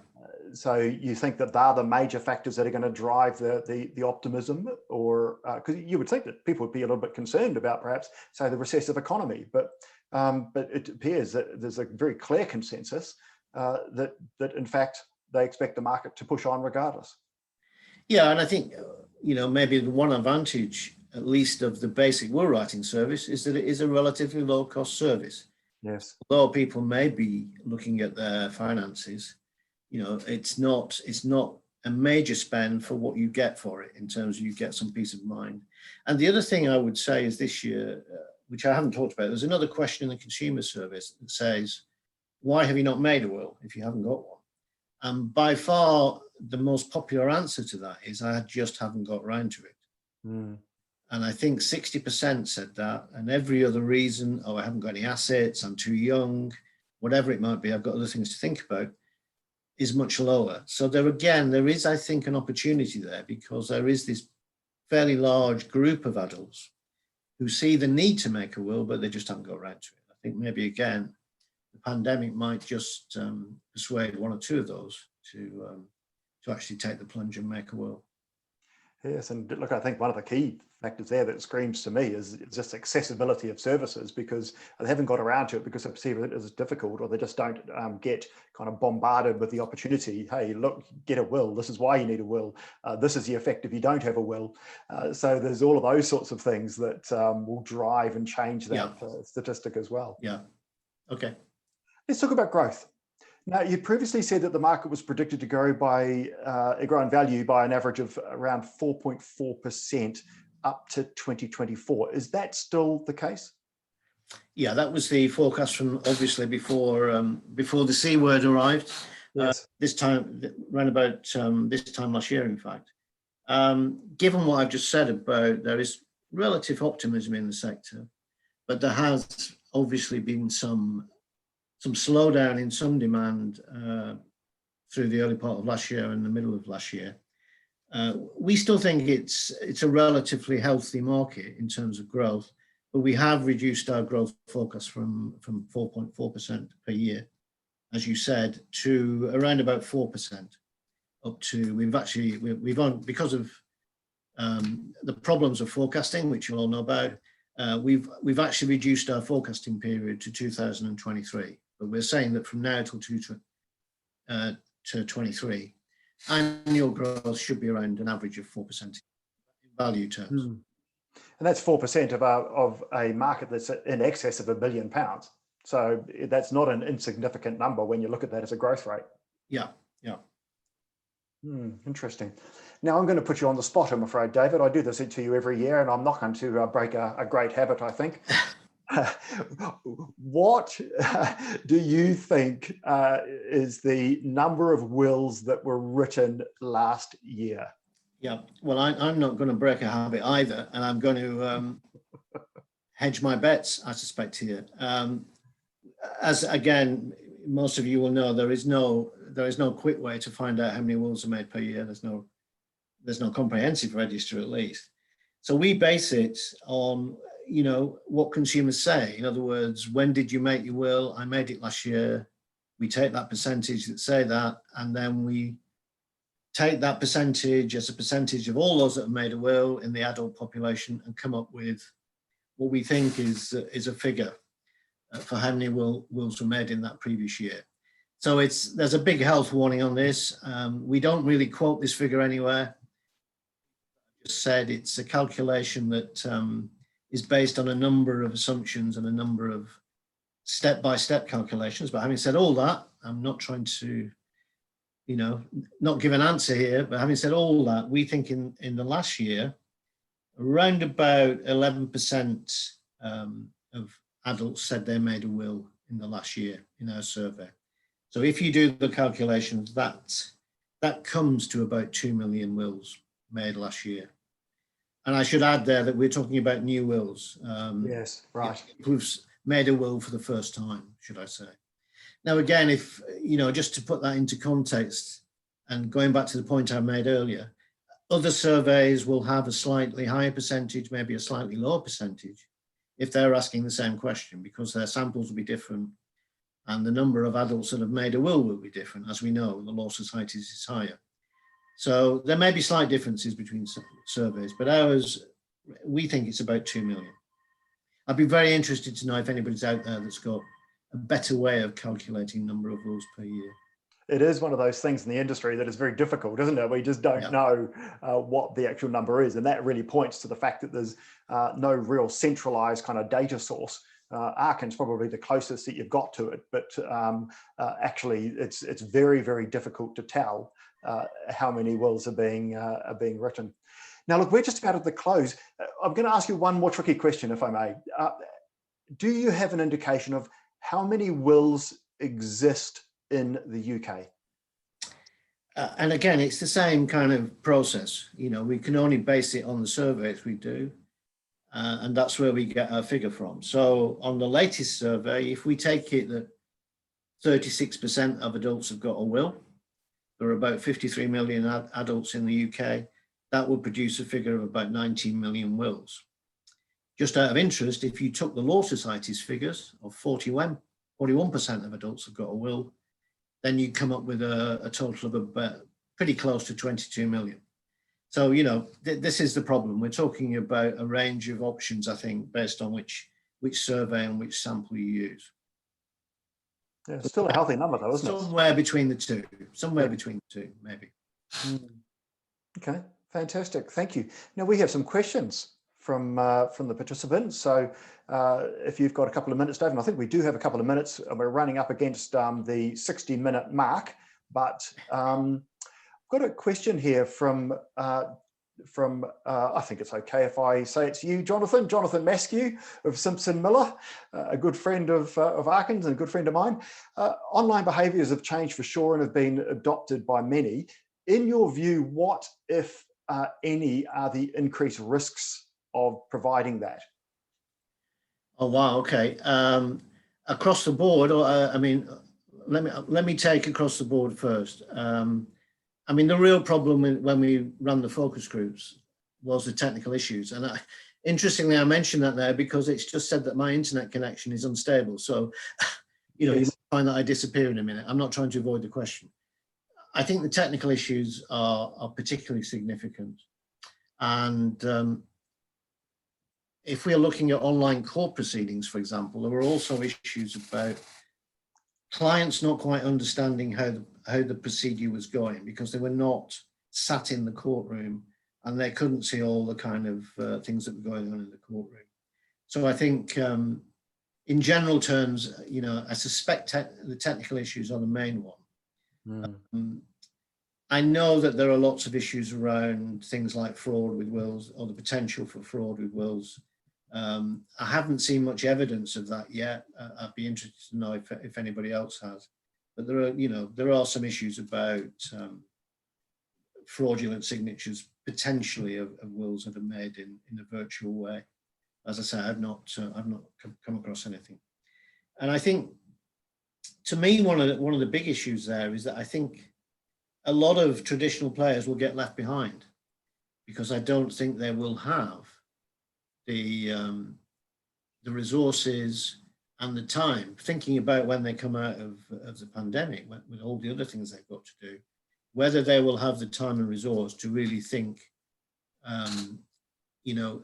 So you think that they're the major factors that are going to drive the optimism, or because you would think that people would be a little bit concerned about perhaps, say, the recessive economy, but it appears that there's a very clear consensus that in fact they expect the market to push on regardless. Yeah, and I think maybe the one advantage, at least of the basic will writing service, is that it is a relatively low cost service. Yes. Although people may be looking at their finances, it's not a major spend for what you get for it, in terms of you get some peace of mind. And the other thing I would say is this year, which I haven't talked about, there's another question in the consumer service that says, why have you not made a will if you haven't got one? And by far the most popular answer to that is, I just haven't got around to it. Mm. And I think 60% said that, and every other reason, I haven't got any assets, I'm too young, whatever it might be, I've got other things to think about, is much lower. So there is, I think, an opportunity there, because there is this fairly large group of adults who see the need to make a will, but they just haven't got around to it. I think maybe, again, the pandemic might just persuade one or two of those to actually take the plunge and make a will. Yes, and look, I think one of the key factors there that screams to me is just accessibility of services, because they haven't got around to it because they perceive it as difficult, or they just don't get kind of bombarded with the opportunity. Hey, look, get a will. This is why you need a will. This is the effect if you don't have a will. So there's all of those sorts of things that will drive and change that statistic as well. Yeah. Okay. Let's talk about growth. Now, you previously said that the market was predicted to grow in value by an average of around 4.4% up to 2024. Is that still the case? Yeah, that was the forecast from obviously before the C word arrived. Yes. This time, around about this time last year, in fact. Given what I've just said about there is relative optimism in the sector, but there has obviously been some slowdown in some demand through the early part of last year and the middle of last year. We still think it's a relatively healthy market in terms of growth, but we have reduced our growth forecast from 4.4% per year, as you said, to around about 4%. Up to we've on, because of the problems of forecasting, which you all know about. We've actually reduced our forecasting period to 2023. But we're saying that from now till to 23, annual growth should be around an average of 4% in value terms. And that's 4% of a market that's in excess of £1 billion. So that's not an insignificant number when you look at that as a growth rate. Yeah. Interesting. Now I'm going to put you on the spot, I'm afraid, David. I do this to you every year, and I'm not going to break a great habit, I think. What do you think is the number of wills that were written last year? Yeah, well, I'm not going to break a habit either, and I'm going to hedge my bets, I suspect, here. As again, most of you will know, there is no quick way to find out how many wills are made per year. There's no comprehensive register, at least. So we base it on what consumers say. In other words, when did you make your will? I made it last year. We take that percentage that say that, and then we take that percentage as a percentage of all those that have made a will in the adult population and come up with what we think is a figure for how many wills were made in that previous year. So there's a big health warning on this. We don't really quote this figure anywhere. I just said it's a calculation that is based on a number of assumptions and a number of step-by-step calculations. But having said all that, I'm not trying to, not give an answer here, but having said all that, we think in the last year, around about 11% of adults said they made a will in the last year in our survey. So if you do the calculations, that comes to about 2 million wills made last year. And I should add there that we're talking about new wills. Yes, right. Who've made a will for the first time, should I say. Now, again, if, just to put that into context and going back to the point I made earlier, other surveys will have a slightly higher percentage, maybe a slightly lower percentage, if they're asking the same question, because their samples will be different and the number of adults that have made a will be different. As we know, the Law Societies is higher. So there may be slight differences between surveys, but ours, we think it's about 2 million. I'd be very interested to know if anybody's out there that's got a better way of calculating number of wills per year. It is one of those things in the industry that is very difficult, isn't it? We just don't know what the actual number is. And that really points to the fact that there's no real centralized kind of data source. Arken's probably the closest that you've got to it, but actually it's very, very difficult to tell how many wills are being written. Now, look, we're just about at the close. I'm going to ask you one more tricky question, if I may. Do you have an indication of how many wills exist in the UK? And again, it's the same kind of process. We can only base it on the surveys we do, and that's where we get our figure from. So on the latest survey, if we take it that 36% of adults have got a will, there are about 53 million adults in the UK, that would produce a figure of about 19 million wills. Just out of interest, if you took the Law Society's figures of 41% of adults have got a will, then you come up with a total of about pretty close to 22 million. So, this is the problem. We're talking about a range of options, I think, based on which survey and which sample you use. Yeah, it's still a healthy number though, isn't it? Somewhere between the two, maybe. Okay, fantastic. Thank you. Now we have some questions from the participants. So if you've got a couple of minutes, Dave, and I think we do have a couple of minutes, and we're running up against the 60-minute mark, but I've got a question here from I think it's okay if I say it's you, Jonathan Maskew of Simpson Miller, a good friend of Arken's and a good friend of mine. Online behaviours have changed for sure and have been adopted by many. In your view, what, if any, are the increased risks of providing that? Oh wow, okay. Across the board, let me take across the board first. The real problem when we ran the focus groups was the technical issues. And interestingly, I mentioned that there because it's just said that my internet connection is unstable. So, you might find that I disappear in a minute. I'm not trying to avoid the question. I think the technical issues are particularly significant. And if we're looking at online court proceedings, for example, there were also issues about clients not quite understanding how the procedure was going because they were not sat in the courtroom and they couldn't see all the kind of things that were going on in the courtroom. So I think in general terms, I suspect the technical issues are the main one. I know that there are lots of issues around things like fraud with wills or the potential for fraud with wills. I haven't seen much evidence of that yet. I'd be interested to know if anybody else has. But there are some issues about fraudulent signatures potentially of wills that are made in a virtual way. As I say, I've not come across anything. And I think, to me, one of the big issues there is that I think a lot of traditional players will get left behind because I don't think they will have the resources and the time, thinking about when they come out of the pandemic with all the other things they've got to do. whether they will have the time and resource to really think, you know,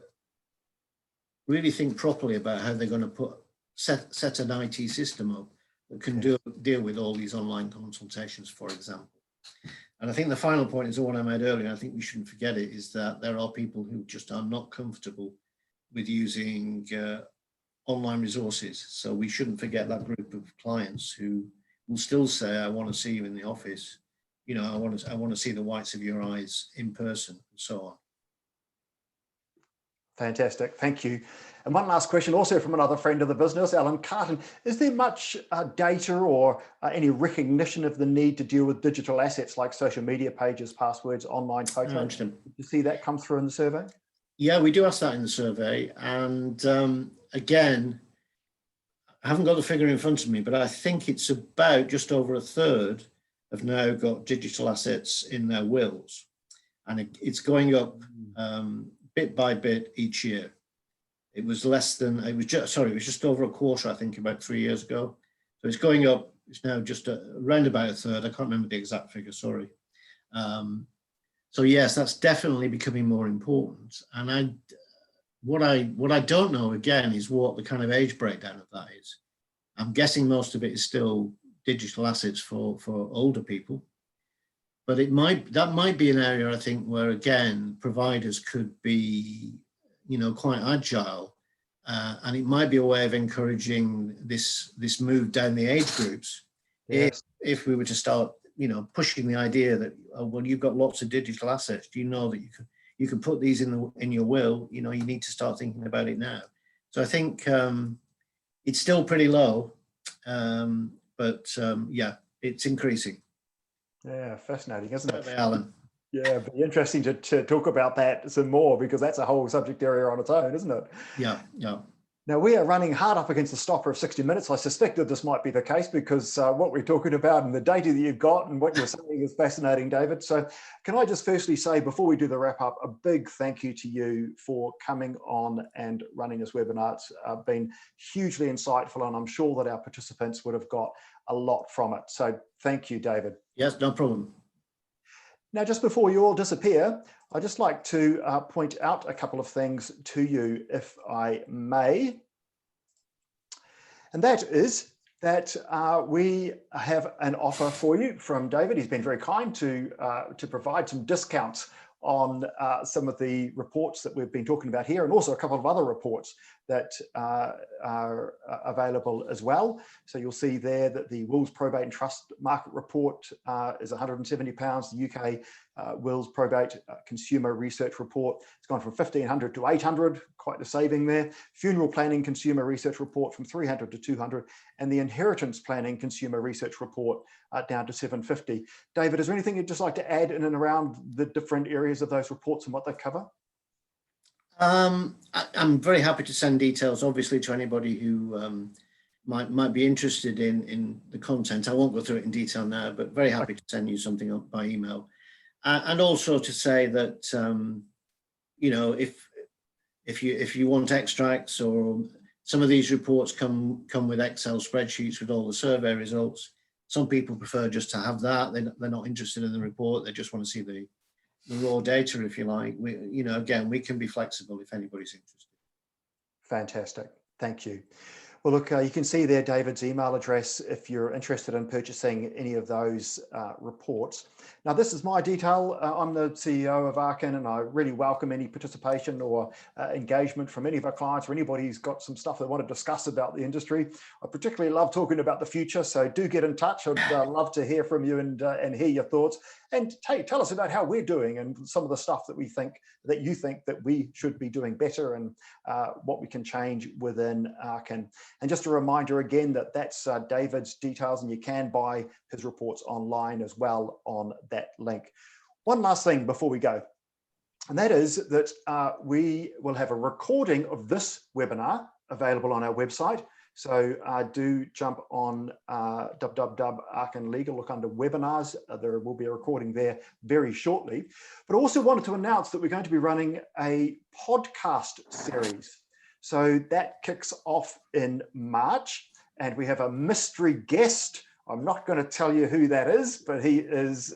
really think properly about how they're going to set an IT system up that can deal with all these online consultations, for example. And I think the final point is the one I made earlier, and I think we shouldn't forget it, is that there are people who just are not comfortable with using online resources. So we shouldn't forget that group of clients who will still say, I want to see you in the office. You know, I want to see the whites of your eyes in person, and so on. Fantastic, thank you. And one last question, also from another friend of the business, Alan Carton. Is there much data or any recognition of the need to deal with digital assets like social media pages, passwords, online photos? Did you see that come through in the survey? Yeah, we do ask that in the survey. And again, I haven't got the figure in front of me, but I think it's about just over a third have now got digital assets in their wills. And it's going up bit by bit each year. It was less than, it was just over a quarter, I think, about 3 years ago. So it's going up, it's now just around about a third. I can't remember the exact figure, sorry. So yes, that's definitely becoming more important. And what I don't know, again, is what the kind of age breakdown of that is. I'm guessing most of it is still digital assets for older people. But that might be an area, I think, where, again, providers could be, you know, quite agile. And it might be a way of encouraging this move down the age groups. Yes. If we were to start, you know, pushing the idea that, oh, well, you've got lots of digital assets. Do you know that you can put these in your will? You know, you need to start thinking about it now. So I think it's still pretty low, but yeah, it's increasing. Yeah, fascinating, isn't it, Alan? Yeah, it'd be interesting to talk about that some more, because that's a whole subject area on its own, isn't it? Yeah, yeah. Now, we are running hard up against the stopper of 60 minutes. I suspect that this might be the case because what we're talking about and the data that you've got and what you're saying is fascinating, David. So can I just firstly say, before we do the wrap up, a big thank you to you for coming on and running this webinar. It's been hugely insightful, and I'm sure that our participants would have got a lot from it. So thank you, David. Yes, no problem. Now, just before you all disappear, I'd just like to point out a couple of things to you, if I may. And that is that we have an offer for you from David. He's been very kind to provide some discounts on some of the reports that we've been talking about here, and also a couple of other reports that are available as well. So you'll see there that the Wills Probate and Trust Market Report is £170. The UK Wills Probate Consumer Research Report, it's gone from 1,500 to 800, quite the saving there. Funeral Planning Consumer Research Report from 300 to 200, and the Inheritance Planning Consumer Research Report down to 750. David, is there anything you'd just like to add in and around the different areas of those reports and what they cover? I'm very happy to send details, obviously, to anybody who might be interested in the content. I won't go through it in detail now, but very happy to send you something up by email. And also to say that, you know, if you want extracts, or some of these reports come with Excel spreadsheets with all the survey results. Some people prefer just to have that. They're not interested in the report. They just want to see the raw data, if you like. You know, again, we can be flexible if anybody's interested. Fantastic. Thank you. Well, look, you can see there David's email address if you're interested in purchasing any of those reports. Now, this is my detail. I'm the CEO of Arken, and I really welcome any participation or engagement from any of our clients or anybody who's got some stuff they want to discuss about the industry. I particularly love talking about the future, so do get in touch. I'd love to hear from you and hear your thoughts, and tell us about how we're doing and some of the stuff that you think that we should be doing better, and what we can change within Arken. And just a reminder again that that's David's details, and you can buy his reports online as well on that link. One last thing before we go, and that is that we will have a recording of this webinar available on our website. So do jump on www.Arken.legal, look under webinars. There will be a recording there very shortly. But also wanted to announce that we're going to be running a podcast series. So that kicks off in March, and we have a mystery guest I'm not going to tell you who that is, but he is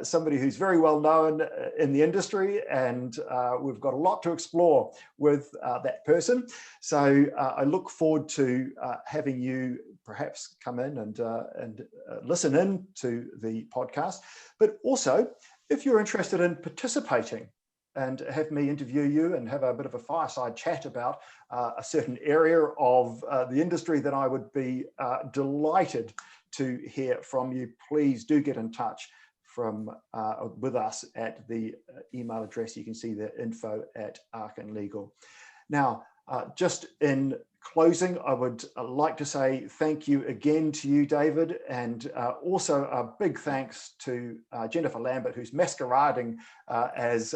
somebody who's very well known in the industry, and we've got a lot to explore with that person. So I look forward to having you perhaps come in and listen in to the podcast. But also, if you're interested in participating and have me interview you and have a bit of a fireside chat about a certain area of the industry, then I would be delighted to hear from you. Please do get in touch with us at the email address. You can see there, info@Arken.legal. Now, just in closing, I would like to say thank you again to you, David, and also a big thanks to Jennifer Lambert, who's masquerading as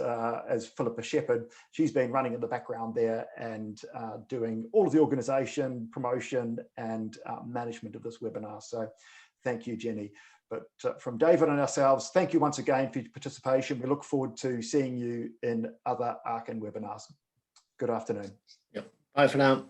Philippa Shepherd. She's been running in the background there and doing all of the organisation, promotion, and management of this webinar. So thank you, Jenny. But from David and ourselves, thank you once again for your participation. We look forward to seeing you in other Arken webinars. Good afternoon. Yep. Bye for now.